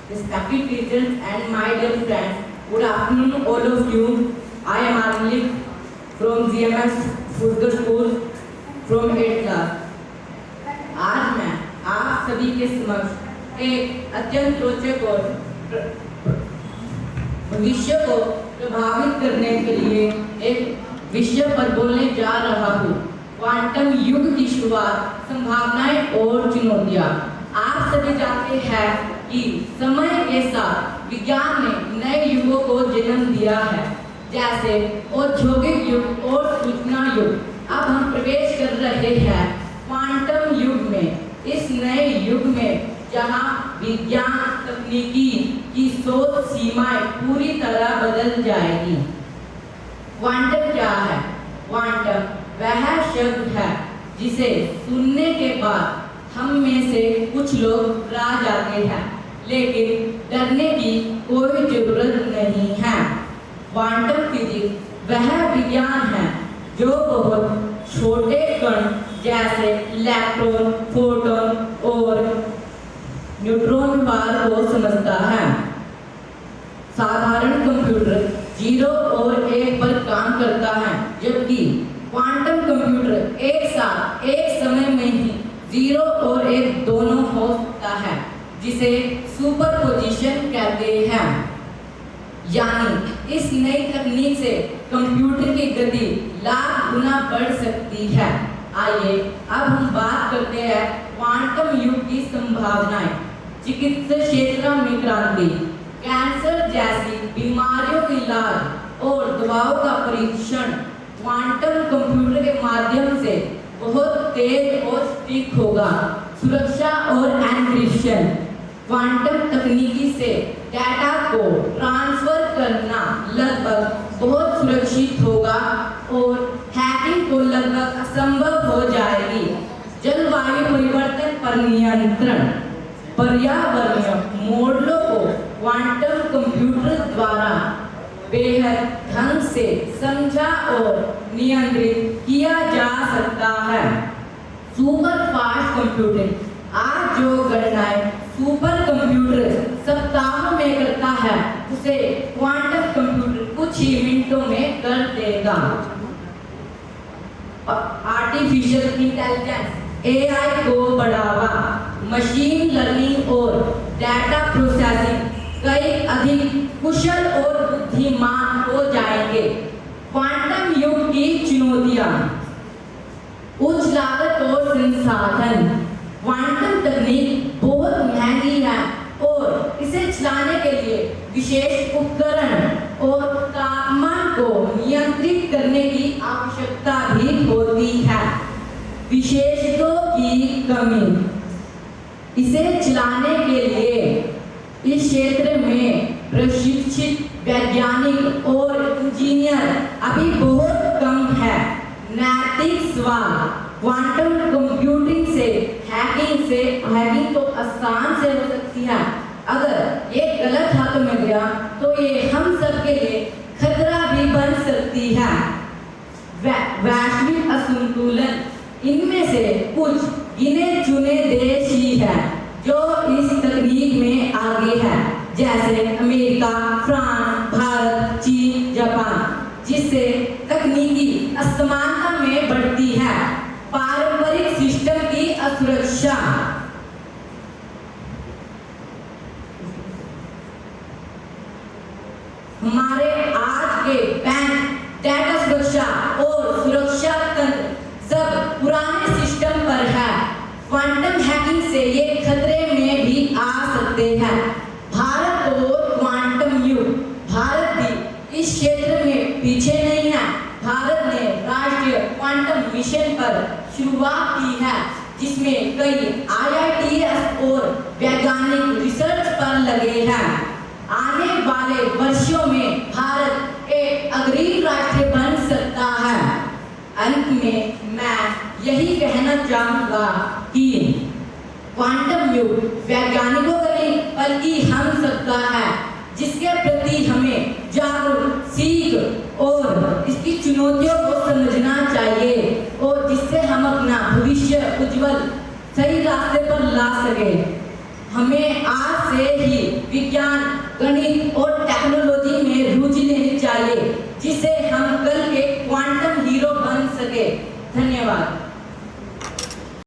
respected teachers and my dear friends. Good afternoon all of you. I am Armalik from GMS Further School from 8th class. आज मैं आप सभी के समक्ष एक अत्यंत रोचक और भविष्य को प्रभावित करने के लिए एक विषय पर बोलने जा रहा हूँ। क्वांटम युग की शुरुआत, संभावनाएं और चुनौतियाँ। आप सभी जानते हैं कि समय के साथ विज्ञान ने नए युगों को जन्म दिया है, जैसे औद्योगिक युग और सूचना युग। अब हम प्रवेश कर रहे हैं क्वांटम युग में। इस नए युग में जहां विज्ञान तकनीकी की सोच सीमाएं पूरी तरह बदल जाएगी। क्वांटम क्या है? क्वांटम वह शब्द है जिसे सुनने के बाद हम में से कुछ लोग डरा जाते हैं, लेकिन डरने की कोई जरूरत नहीं है। क्वांटम फिजिक्स वह विज्ञान है जो बहुत छोटे कण जैसे इलेक्ट्रॉन, फोटॉन और न्यूट्रॉन व्यवहार को समझता है। साधारण कंप्यूटर 0 और 1 पर काम करता है, जबकि क्वांटम कंप्यूटर एक साथ एक समय में ही 0 और 1 दोनों हो सकता है, जिसे सुपरपोजिशन कहते हैं। यानी इस नई तकनीक से कंप्यूटर की गति लाख गुना बढ़ सकती है। आइए अब हम बात करते हैं क्वांटम युग की संभावनाएं। चिकित्सा क्षेत्र में क्रांति, कैंसर जैसी बीमारियों की इलाज और दवाओं का परीक्षण क्वांटम कंप्यूटर के माध्यम से बहुत तेज और सटीक होगा। सुरक्षा और एन्क्रिप्शन, क्वांटम तकनीकी से डेटा को ट्रांसफर करना लगभग बहुत सुरक्षित होगा और हैकिंग को लगभग असंभव हो जाएगी। जलवायु परिवर्तन पर नियंत्रण, पर्यावरणीय मॉडलों को क्वांटम कंप्यूटर द्वारा बेहद ढंग से समझा और नियंत्रित किया जा सकता है। सुपर फास्ट कंप्यूटिंग, आज जो गणनाएं सुपर कंप्यूटर सप्ताहों में करता है, उसे क्वांटम कंप्यूटर कुछ ही मिनटों में कर देगा। आर्टिफिशियल इंटेलिजेंस, AI को बढ़ावा, मशीन लर्निंग और डाटा प्रोसेसिंग कई अधिक कुशल और बुद्धिमान हो जाएंगे। क्वांटम युग की चुनौतियां, उच्च लागत और संसाधन, क्वांटम तकनीक बहुत महंगी है और इसे चलाने के लिए विशेष उपकरण और तापमान को नियंत्रित करने की आवश्यकता भी होती है। विशेषज्ञों की कमी, इसे चलाने के लिए इस क्षेत्र में प्रशिक्षित वैज्ञानिक और इंजीनियर अभी बहुत कम है। नैतिक सवाल, क्वांटम कंप्यूटिंग से हैकिंग तो आसान से हो सकती है। अगर ये गलत हाथों में गया तो ये हम सब के लिए खतरा भी बन सकती है। वैश्विक असंतुलन, इनमें से कुछ गिने चुने देश ही है जो इस तकनीक में आगे है, जैसे अमेरिका, फ्रांस, भारत, चीन, जापान, जिससे तकनीकी असमानता में बढ़ती है। पारंपरिक सिस्टम की असुरक्षा, हमारे आज के बैंक, डाटा सुरक्षा और सुरक्षा तंत्र सब पुराने सिस्टम पर है। क्वांटम हैकिंग से ये खतरे में भी आ सकते हैं। भारत और क्वांटम युग, भारत भी इस क्षेत्र में पीछे नहीं है। भारत ने राष्ट्रीय क्वांटम मिशन पर शुरुआत की है, जिसमें कई IITs और वैज्ञानिक रिसर्च पर लगे हैं। आने वाले वर्षों में भारत एक अग्रणी राष्ट्र बन सकता है। अंत में मैं यही कहना चाहूँगा कि क्वांटम युग वैज्ञानिकों का नहीं बल्कि हम सबका है, जिसके प्रति हमें जागरूक, सीख और इसकी चुनौतियों को समझना चाहिए और जिससे हम अपना भविष्य उज्जवल सही रास्ते पर ला सके। हमें आज से ही विज्ञान, गणित और टेक्नोलॉजी में रुचि लेनी चाहिए, जिससे हम कल के क्वांटम हीरो बन सके। धन्यवाद।